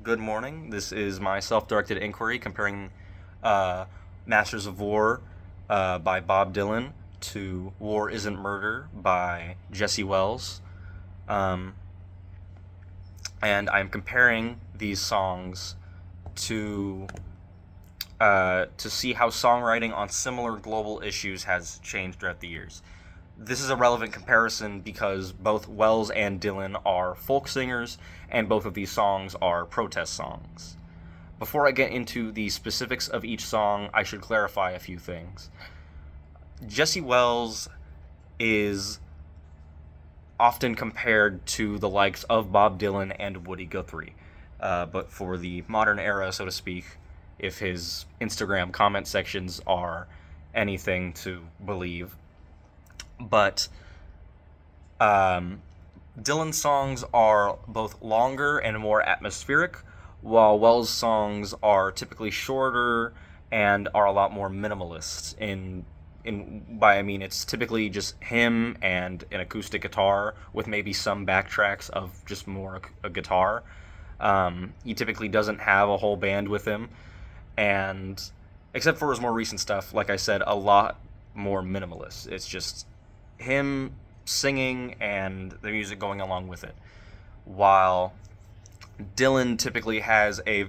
good morning. This is my self-directed inquiry comparing uh, Masters of War by Bob Dylan to War Isn't Murder by Jesse Wells. Um, and I'm comparing these songs to to see how songwriting on similar global issues has changed throughout the years. This is a relevant comparison because both Wells and Dylan are folk singers, and both of these songs are protest songs. Before I get into the specifics of each song, I should clarify a few things. Jesse Wells is often compared to the likes of Bob Dylan and Woody Guthrie, but for the modern era, so to speak, if his Instagram comment sections are anything to believe. But Dylan's songs are both longer and more atmospheric, while Wells' songs are typically shorter and are a lot more minimalist. I mean it's typically just him and an acoustic guitar with maybe some backtracks of just more a guitar. He typically doesn't have a whole band with him, and except for his more recent stuff, like I said, a lot more minimalist. It's just him singing and the music going along with it. While Dylan typically has a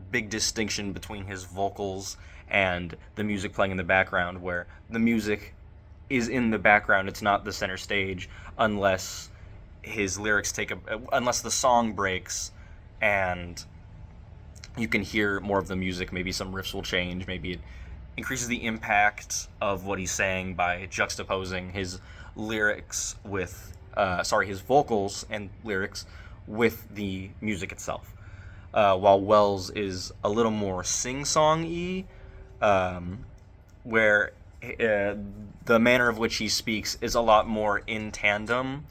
big distinction between his vocals and the music playing in the background, where the music is in the background, it's not the center stage, unless his lyrics unless the song breaks and you can hear more of the music. Maybe some riffs will change, maybe it increases the impact of what he's saying by juxtaposing his lyrics with, his vocals and lyrics with the music itself. While Wells is a little more sing-song-y, where the manner of which he speaks is a lot more in tandem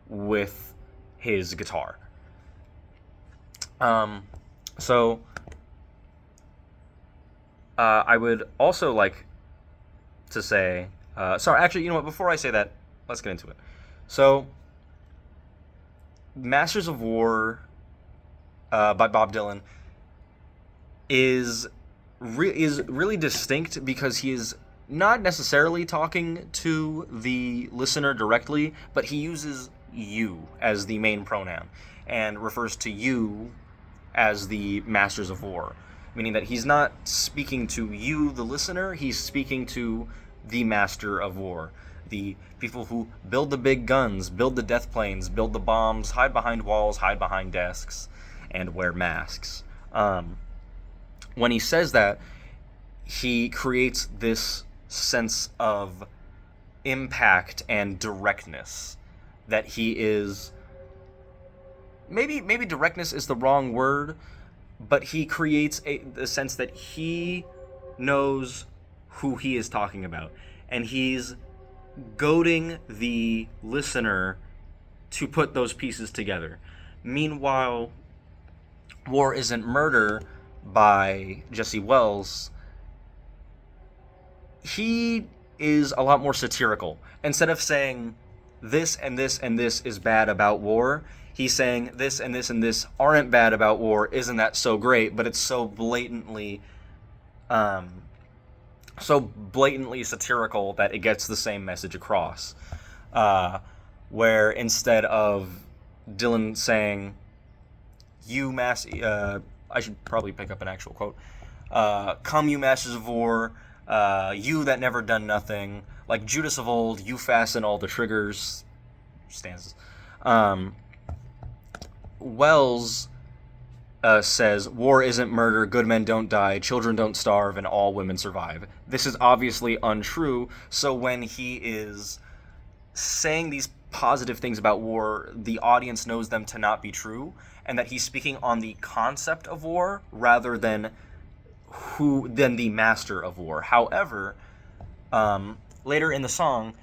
with his guitar. So I would also like to say, actually, you know what? Before I say that, let's get into it. So, Masters of War by Bob Dylan is really distinct because he is not necessarily talking to the listener directly, but he uses you as the main pronoun and refers to you as the Masters of War, meaning that he's not speaking to you, the listener, he's speaking to the Master of War, the people who build the big guns, build the death planes, build the bombs, hide behind walls, hide behind desks, and wear masks. When he says that, he creates this sense of impact and directness that he is. Maybe directness is the wrong word, but he creates the sense that he knows who he is talking about, and he's goading the listener to put those pieces together. Meanwhile, War Isn't Murder by Jesse Wells, he is a lot more satirical. Instead of saying this and this and this is bad about war, he's saying this and this and this aren't bad about war. Isn't that so great? But it's so blatantly satirical that it gets the same message across. Where instead of Dylan saying, I should probably pick up an actual quote. Come, you masters of war, you that never done nothing, like Judas of old, you fasten all the triggers. Stanzas. Wells says, war isn't murder, good men don't die, children don't starve, and all women survive. This is obviously untrue, so when he is saying these positive things about war, the audience knows them to not be true, and that he's speaking on the concept of war rather than the master of war. However, later in the song,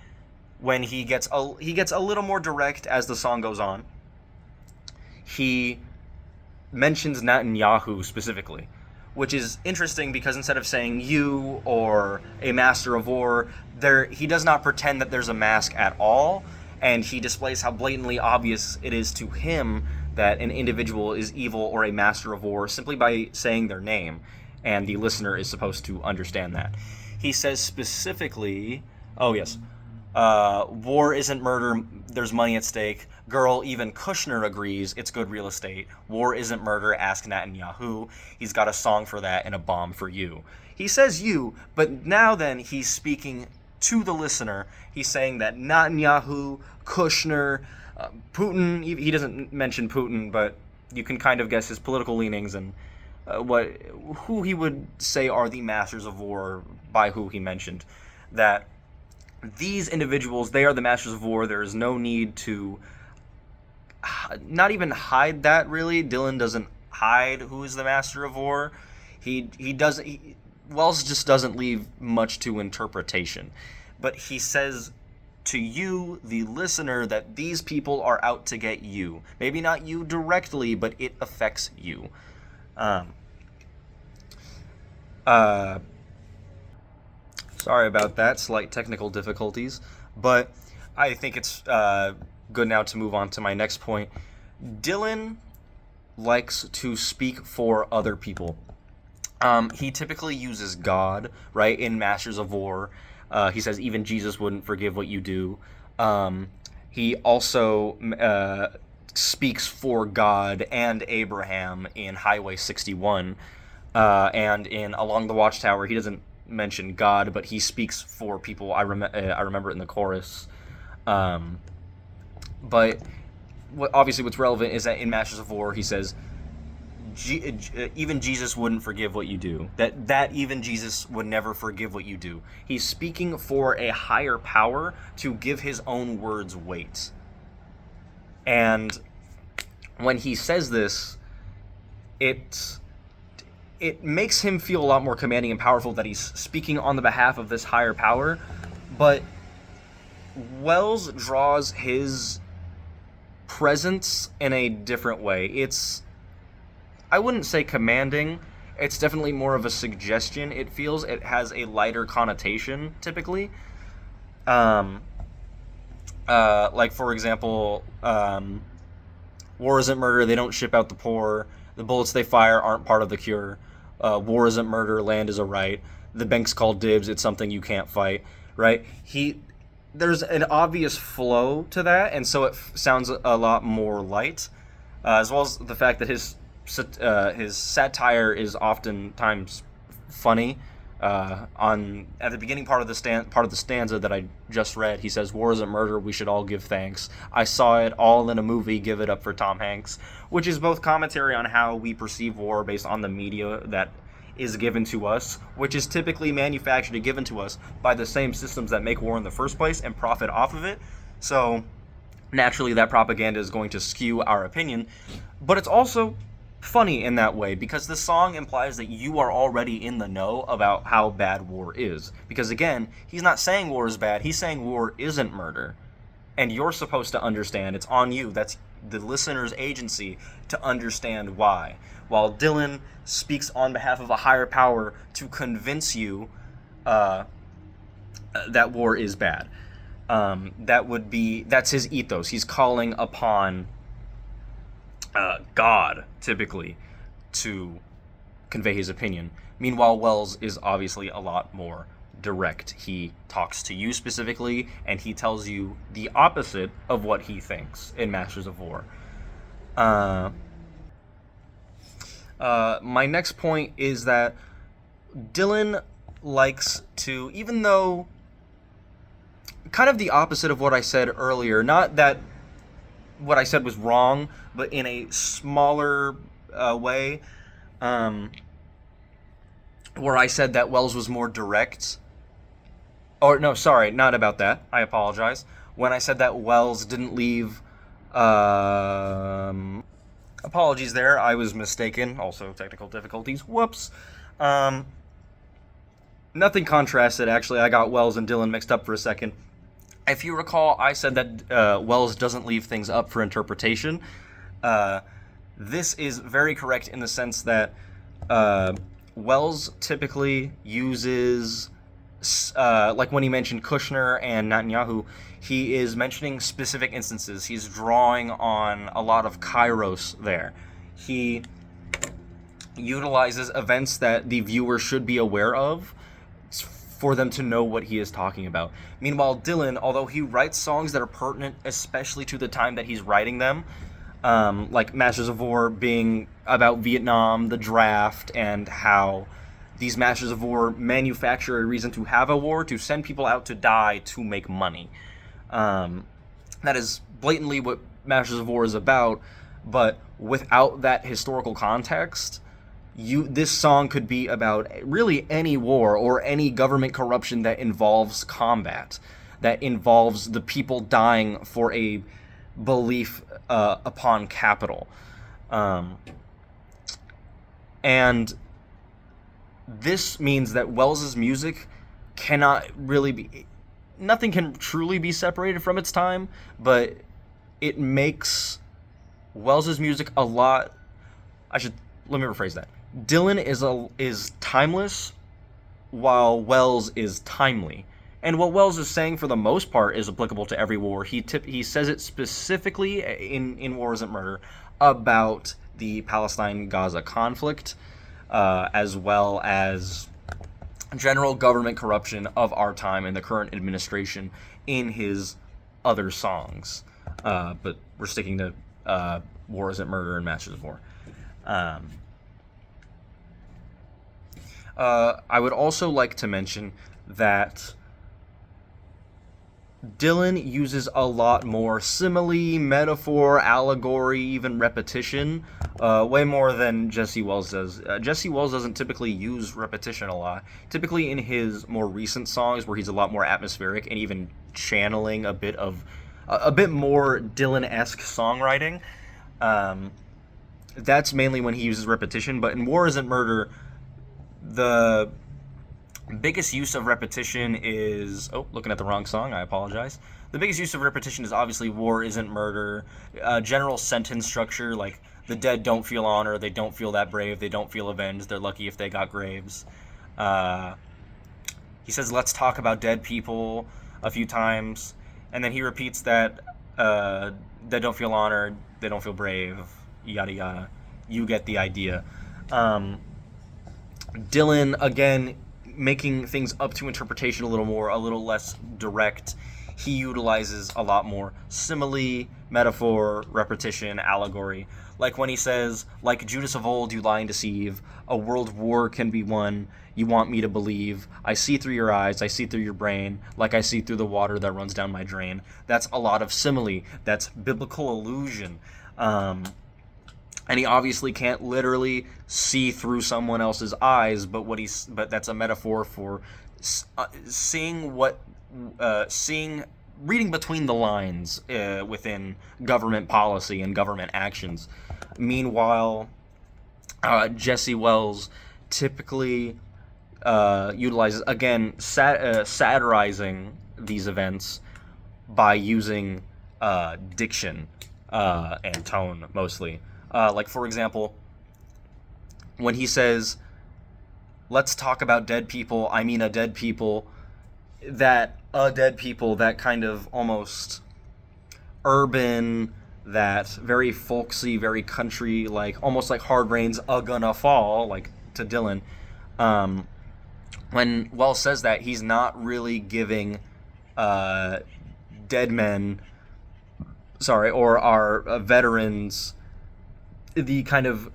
when he gets a little more direct as the song goes on, he mentions Netanyahu specifically, which is interesting because instead of saying you or a master of war, he does not pretend that there's a mask at all, and he displays how blatantly obvious it is to him that an individual is evil or a master of war simply by saying their name, and the listener is supposed to understand that. He says specifically, oh yes, war isn't murder, there's money at stake. Girl, even Kushner agrees it's good real estate. War isn't murder, ask Netanyahu. He's got a song for that and a bomb for you. He says you, but now then he's speaking to the listener. He's saying that Netanyahu, Kushner, Putin, he doesn't mention Putin, but you can kind of guess his political leanings and who he would say are the masters of war by who he mentioned. That these individuals, they are the masters of war. There is no need to not even hide that, really. Dylan doesn't hide who is the master of war. He doesn't. Wells just doesn't leave much to interpretation. But he says to you, the listener, that these people are out to get you. Maybe not you directly, but it affects you. Sorry about that, slight technical difficulties, but I think it's good now to move on to my next point. Dylan likes to speak for other people. He typically uses God, right, in Masters of War. He says even Jesus wouldn't forgive what you do. He also speaks for God and Abraham in Highway 61. And in Along the Watchtower, he doesn't mention God, but he speaks for people. I remember it in the chorus. But obviously what's relevant is that in Masters of War, he says, even Jesus wouldn't forgive what you do. That even Jesus would never forgive what you do. He's speaking for a higher power to give his own words weight. And when he says this, it makes him feel a lot more commanding and powerful that he's speaking on the behalf of this higher power. But Wells draws his presence in a different way. I wouldn't say commanding. It's definitely more of a suggestion. It has a lighter connotation, typically. Like, for example, war isn't murder, they don't ship out the poor. The bullets they fire aren't part of the cure. War isn't murder, land is a right. The bank's called dibs, it's something you can't fight, right? There's an obvious flow to that, and so it sounds a lot more light, as well as the fact that his satire is oftentimes funny. At the beginning part of the stanza that I just read, he says, "War isn't murder, we should all give thanks. I saw it all in a movie, give it up for Tom Hanks," which is both commentary on how we perceive war based on the media that is given to us, which is typically manufactured and given to us by the same systems that make war in the first place and profit off of it. So naturally that propaganda is going to skew our opinion, but it's also funny in that way because the song implies that you are already in the know about how bad war is. Because again, he's not saying war is bad, he's saying war isn't murder. And you're supposed to understand, it's on you, that's the listener's agency to understand why. While Dylan speaks on behalf of a higher power to convince you that war is bad. That's his ethos. He's calling upon God, typically, to convey his opinion. Meanwhile, Wells is obviously a lot more direct. He talks to you specifically, and he tells you the opposite of what he thinks in Masters of War. My next point is that Dylan likes to, even though kind of the opposite of what I said earlier, not that what I said was wrong, but in a smaller way, where I said that Wells was more direct. Or no, sorry, not about that. I apologize. When I said that Wells didn't leave, apologies there. I was mistaken. Also technical difficulties. Whoops. Nothing contrasted, actually. I got Wells and Dylan mixed up for a second. If you recall, I said that Wells doesn't leave things up for interpretation. This is very correct in the sense that Wells typically uses like when he mentioned Kushner and Netanyahu, he is mentioning specific instances. He's drawing on a lot of kairos there. He utilizes events that the viewer should be aware of for them to know what he is talking about. Meanwhile, Dylan, although he writes songs that are pertinent especially to the time that he's writing them, like Masters of War being about Vietnam, the draft, and how these Masters of War manufacture a reason to have a war, to send people out to die to make money. That is blatantly what Masters of War is about, but without that historical context, this song could be about really any war or any government corruption that involves combat, that involves the people dying for a belief upon capital. And this means that Wells's music cannot really be... Nothing can truly be separated from its time, but it makes Wells's music a lot... Let me rephrase that. Dylan is timeless, while Wells is timely. And what Wells is saying, for the most part, is applicable to every war. He says it specifically in War Isn't Murder about the Palestine-Gaza conflict, as well as general government corruption of our time and the current administration in his other songs. But we're sticking to War Isn't Murder and Masters of War. I would also like to mention that Dylan uses a lot more simile, metaphor, allegory, even repetition, way more than Jesse Wells does. Jesse Wells doesn't typically use repetition a lot. Typically in his more recent songs, where he's a lot more atmospheric and even channeling a bit more Dylan-esque songwriting, that's mainly when he uses repetition. But in War Isn't Murder, the biggest use of repetition is... Oh, looking at the wrong song, I apologize. The biggest use of repetition is obviously War Isn't Murder. General sentence structure, like, the dead don't feel honor, they don't feel that brave, they don't feel avenged, they're lucky if they got graves. He says, let's talk about dead people a few times, and then he repeats that, dead don't feel honored, they don't feel brave, yada yada. You get the idea. Dylan, again, making things up to interpretation a little less direct. He utilizes a lot more simile, metaphor, repetition, allegory. Like when he says, like Judas of old, you lie and deceive. A world war can be won. You want me to believe. I see through your eyes. I see through your brain. Like I see through the water that runs down my drain. That's a lot of simile. That's biblical allusion. And he obviously can't literally see through someone else's eyes, but that's a metaphor for reading between the lines within government policy and government actions. Meanwhile, Jesse Wells typically utilizes, again, satirizing these events by using diction and tone mostly. Like, for example, when he says, let's talk about dead people, I mean a dead people, that kind of almost urban, that very folksy, very country, like, almost like Hard Rain's gonna fall, like, to Dylan. When Wells says that, he's not really giving dead men, or our veterans the kind of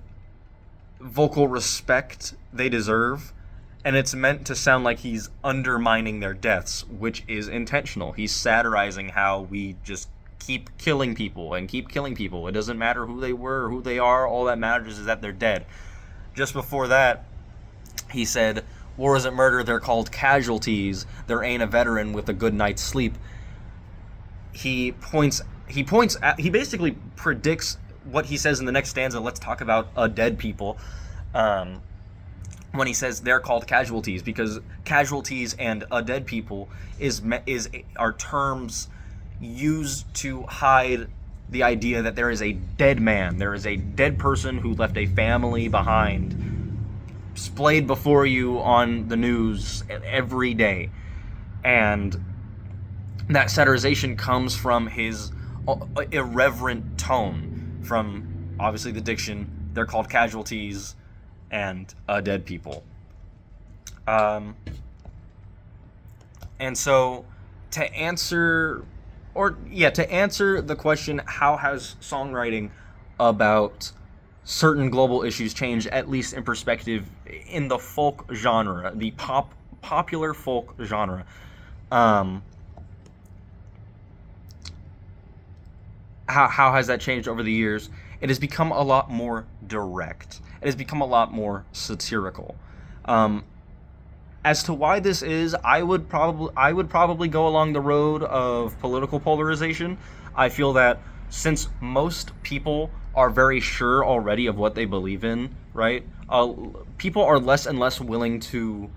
vocal respect they deserve, and it's meant to sound like he's undermining their deaths, which is intentional. He's satirizing how we just keep killing people and keep killing people. It doesn't matter who they were or who they are, all that matters is that they're dead. Just before that, he said, War Isn't Murder, they're called casualties, there ain't a veteran with a good night's sleep. He basically predicts what he says in the next stanza, let's talk about dead people, when he says they're called casualties, because casualties and dead people are terms used to hide the idea that there is a dead man, there is a dead person who left a family behind, splayed before you on the news every day. And that satirization comes from his irreverent tone, from obviously the diction. They're called casualties and dead people. Um, and so, to answer, to answer the question, how has songwriting about certain global issues changed, at least in perspective, in the folk genre, the popular folk genre? Um, how has that changed over the years? It has become a lot more direct. It has become a lot more satirical. Um, as to why this is, I would probably go along the road of political polarization. I feel that since most people are very sure already of what they believe in, right? People are less and less willing to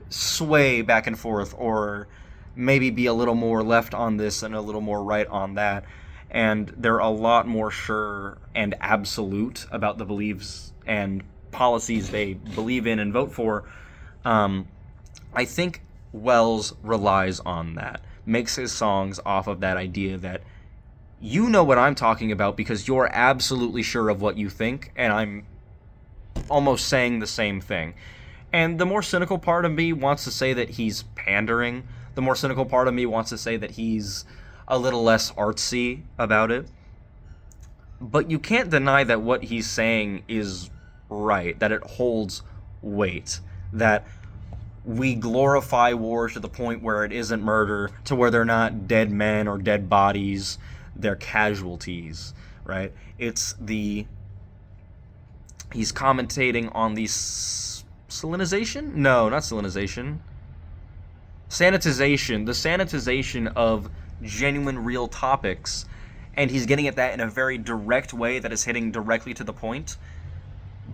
sway back and forth, or maybe be a little more left on this and a little more right on that. And they're a lot more sure and absolute about the beliefs and policies they believe in and vote for. Um, I think Wells relies on that, makes his songs off of that idea that you know what I'm talking about because you're absolutely sure of what you think, and I'm almost saying the same thing. And the more cynical part of me wants to say that he's pandering. The more cynical part of me wants to say that he's a little less artsy about it. But you can't deny that what he's saying is right, that it holds weight, that we glorify war to the point where it isn't murder, to where they're not dead men or dead bodies, they're casualties, right? It's the he's commentating on the salinization? No, not salinization. Sanitization. The sanitization of genuine, real topics. And he's getting at that in a very direct way that is hitting directly to the point.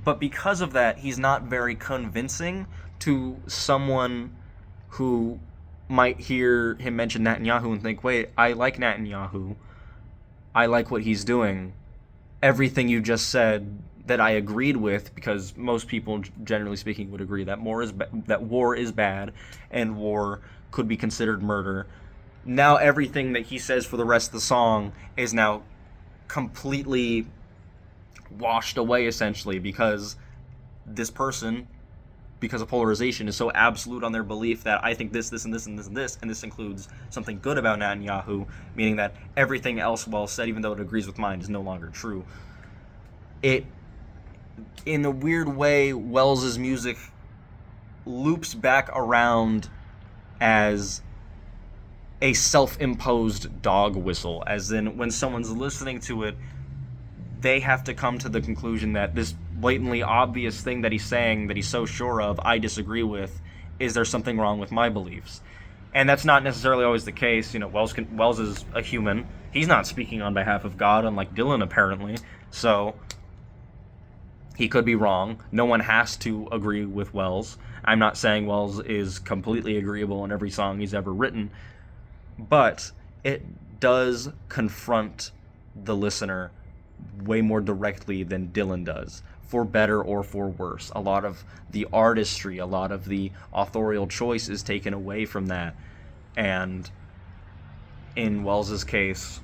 But because of that, he's not very convincing to someone who might hear him mention Netanyahu and think, wait, I like Netanyahu. I like what he's doing. Everything you just said that I agreed with, because most people, generally speaking, would agree that war is bad and war could be considered murder. Now everything that he says for the rest of the song is now completely washed away, essentially, because this person, because of polarization, is so absolute on their belief that I think this, this, and this, and this, and this, and this includes something good about Netanyahu, meaning that everything else Wells said, even though it agrees with mine, is no longer true. It, in a weird way, Wells's music loops back around as a self-imposed dog whistle, as in when someone's listening to it, they have to come to the conclusion that this blatantly obvious thing that he's saying, that he's so sure of, I disagree with. Is there something wrong with my beliefs? And that's not necessarily always the case. You know, Wells is a human. He's not speaking on behalf of God, unlike Dylan, apparently. So he could be wrong. No one has to agree with Wells. I'm not saying Wells is completely agreeable in every song he's ever written, but it does confront the listener way more directly than Dylan does, for better or for worse. A lot of the artistry, a lot of the authorial choice is taken away from that, and in Wells's case,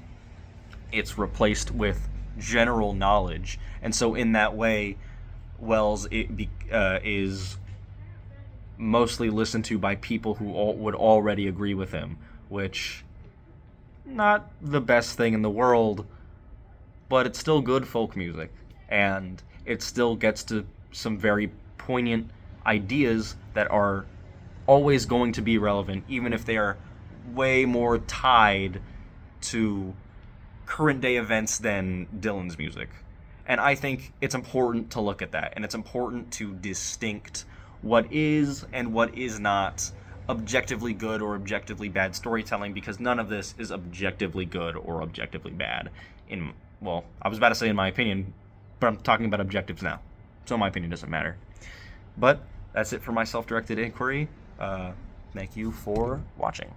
it's replaced with general knowledge. And so in that way, Wells is mostly listened to by people who would already agree with him, which, not the best thing in the world, but it's still good folk music, and it still gets to some very poignant ideas that are always going to be relevant, even if they are way more tied to current day events than Dylan's music. And I think it's important to look at that, and it's important to distinct what is and what is not objectively good or objectively bad storytelling, because none of this is objectively good or objectively bad. Well, I was about to say in my opinion, but I'm talking about objectives now, so my opinion doesn't matter. But that's it for my self-directed inquiry. Thank you for watching.